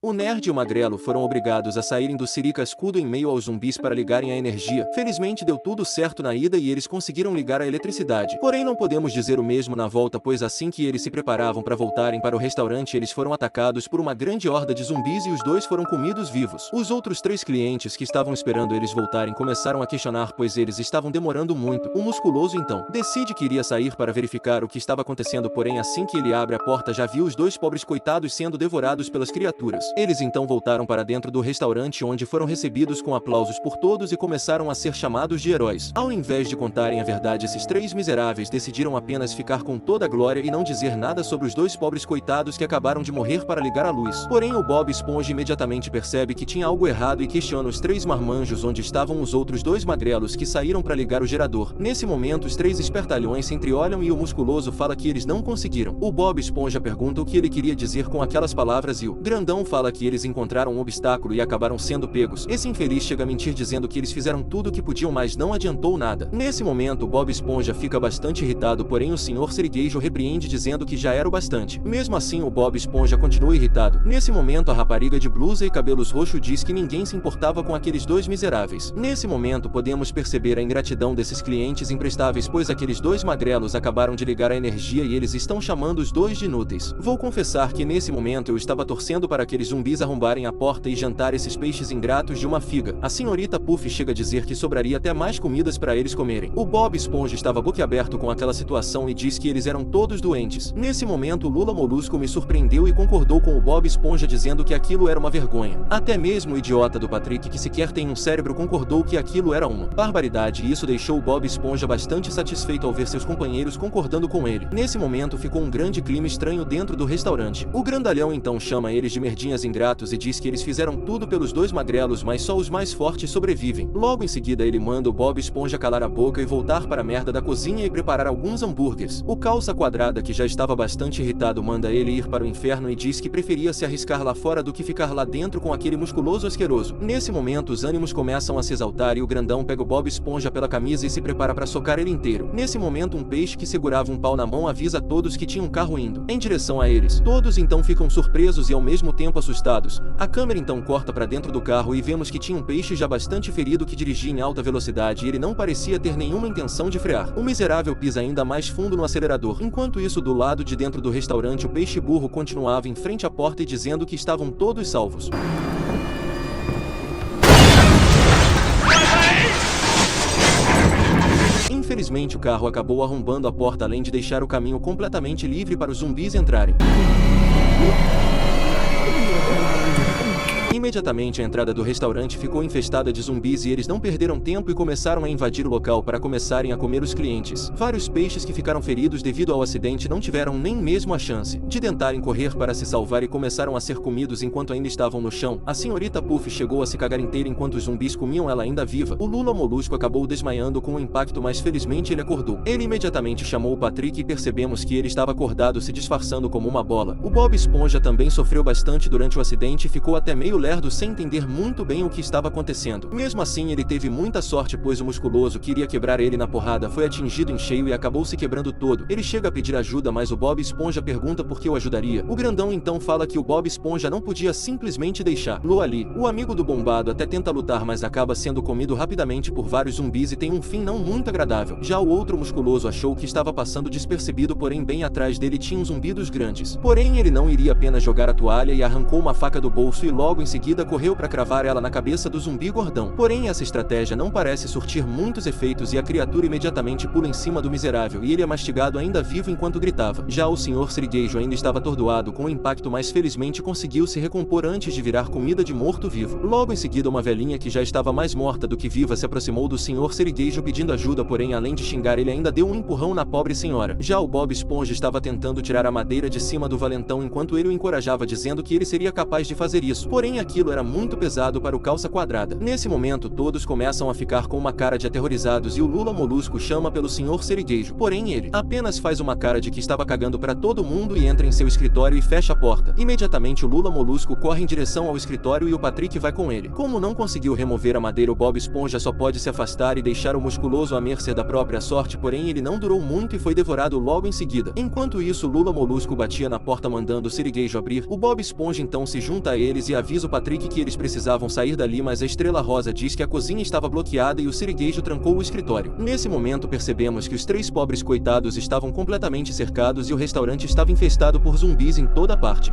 O nerd e o magrelo foram obrigados a saírem do Siri Cascudo em meio aos zumbis para ligarem a energia. Felizmente deu tudo certo na ida e eles conseguiram ligar a eletricidade. Porém não podemos dizer o mesmo na volta, pois assim que eles se preparavam para voltarem para o restaurante eles foram atacados por uma grande horda de zumbis e os dois foram comidos vivos. Os outros 3 clientes que estavam esperando eles voltarem começaram a questionar, pois eles estavam demorando muito. O musculoso então decide que iria sair para verificar o que estava acontecendo, porém assim que ele abre a porta já viu os 2 pobres coitados sendo devorados pelas criaturas. Eles então voltaram para dentro do restaurante, onde foram recebidos com aplausos por todos e começaram a ser chamados de heróis. Ao invés de contarem a verdade, esses 3 miseráveis decidiram apenas ficar com toda a glória e não dizer nada sobre os 2 pobres coitados que acabaram de morrer para ligar a luz. Porém o Bob Esponja imediatamente percebe que tinha algo errado e questiona os 3 marmanjos onde estavam os outros 2 magrelos que saíram para ligar o gerador. Nesse momento os 3 espertalhões se entreolham e o musculoso fala que eles não conseguiram. O Bob Esponja pergunta o que ele queria dizer com aquelas palavras e o grandão fala que eles encontraram um obstáculo e acabaram sendo pegos. Esse infeliz chega a mentir dizendo que eles fizeram tudo o que podiam, mas não adiantou nada. Nesse momento, Bob Esponja fica bastante irritado, porém o Sr. Sirigueijo repreende dizendo que já era o bastante. Mesmo assim, o Bob Esponja continua irritado. Nesse momento, a rapariga de blusa e cabelos roxos diz que ninguém se importava com aqueles 2 miseráveis. Nesse momento, podemos perceber a ingratidão desses clientes imprestáveis, pois aqueles 2 magrelos acabaram de ligar a energia e eles estão chamando os 2 de inúteis. Vou confessar que nesse momento eu estava torcendo para aqueles zumbis arrombarem a porta e jantar esses peixes ingratos de uma figa. A senhorita Puff chega a dizer que sobraria até mais comidas para eles comerem. O Bob Esponja estava boquiaberto com aquela situação e diz que eles eram todos doentes. Nesse momento o Lula Molusco me surpreendeu e concordou com o Bob Esponja dizendo que aquilo era uma vergonha. Até mesmo o idiota do Patrick, que sequer tem um cérebro, concordou que aquilo era uma barbaridade e isso deixou o Bob Esponja bastante satisfeito ao ver seus companheiros concordando com ele. Nesse momento ficou um grande clima estranho dentro do restaurante. O grandalhão então chama eles de merdinhas ingratos e diz que eles fizeram tudo pelos 2 magrelos, mas só os mais fortes sobrevivem. Logo em seguida ele manda o Bob Esponja calar a boca e voltar para a merda da cozinha e preparar alguns hambúrgueres. O calça quadrada, que já estava bastante irritado, manda ele ir para o inferno e diz que preferia se arriscar lá fora do que ficar lá dentro com aquele musculoso asqueroso. Nesse momento os ânimos começam a se exaltar e o grandão pega o Bob Esponja pela camisa e se prepara para socar ele inteiro. Nesse momento um peixe que segurava um pau na mão avisa a todos que tinha um carro indo em direção a eles. Todos então ficam surpresos e ao mesmo tempo assustados. A câmera então corta para dentro do carro e vemos que tinha um peixe já bastante ferido que dirigia em alta velocidade e ele não parecia ter nenhuma intenção de frear. O miserável pisa ainda mais fundo no acelerador. Enquanto isso, do lado de dentro do restaurante, o peixe burro continuava em frente à porta e dizendo que estavam todos salvos. Infelizmente o carro acabou arrombando a porta, além de deixar o caminho completamente livre para os zumbis entrarem. Imediatamente a entrada do restaurante ficou infestada de zumbis e eles não perderam tempo e começaram a invadir o local para começarem a comer os clientes. Vários peixes que ficaram feridos devido ao acidente não tiveram nem mesmo a chance de tentarem correr para se salvar e começaram a ser comidos enquanto ainda estavam no chão. A senhorita Puff chegou a se cagar inteira enquanto os zumbis comiam ela ainda viva. O Lula Molusco acabou desmaiando com o impacto, mas felizmente ele acordou. Ele imediatamente chamou o Patrick e percebemos que ele estava acordado se disfarçando como uma bola. O Bob Esponja também sofreu bastante durante o acidente e ficou até meio lerdo sem entender muito bem o que estava acontecendo. Mesmo assim ele teve muita sorte, pois o musculoso que iria quebrar ele na porrada foi atingido em cheio e acabou se quebrando todo. Ele chega a pedir ajuda, mas o Bob Esponja pergunta por que o ajudaria. O grandão então fala que o Bob Esponja não podia simplesmente deixar Lu ali. O amigo do bombado até tenta lutar, mas acaba sendo comido rapidamente por vários zumbis e tem um fim não muito agradável. Já o outro musculoso achou que estava passando despercebido, porém bem atrás dele tinha uns zumbidos grandes. Porém ele não iria apenas jogar a toalha e arrancou uma faca do bolso e logo em seguida correu para cravar ela na cabeça do zumbi gordão. Porém essa estratégia não parece surtir muitos efeitos e a criatura imediatamente pula em cima do miserável e ele é mastigado ainda vivo enquanto gritava. Já o Sr. Sirigueijo ainda estava atordoado com o impacto, mas felizmente conseguiu se recompor antes de virar comida de morto-vivo. Logo em seguida uma velhinha que já estava mais morta do que viva se aproximou do Sr. Sirigueijo pedindo ajuda, porém além de xingar ele ainda deu um empurrão na pobre senhora. Já o Bob Esponja estava tentando tirar a madeira de cima do valentão enquanto ele o encorajava dizendo que ele seria capaz de fazer isso. Porém aquilo era muito pesado para o calça quadrada. Nesse momento todos começam a ficar com uma cara de aterrorizados e o Lula Molusco chama pelo Sr. Sirigueijo. Porém ele apenas faz uma cara de que estava cagando para todo mundo e entra em seu escritório e fecha a porta. Imediatamente o Lula Molusco corre em direção ao escritório e o Patrick vai com ele. Como não conseguiu remover a madeira, o Bob Esponja só pode se afastar e deixar o musculoso à mercê da própria sorte, porém ele não durou muito e foi devorado logo em seguida. Enquanto isso, o Lula Molusco batia na porta mandando o Sirigueijo abrir. O Bob Esponja então se junta a eles e avisa o Patrick que eles precisavam sair dali, mas a Estrela Rosa diz que a cozinha estava bloqueada e o Sirigueijo trancou o escritório. Nesse momento percebemos que os três pobres coitados estavam completamente cercados e o restaurante estava infestado por zumbis em toda parte.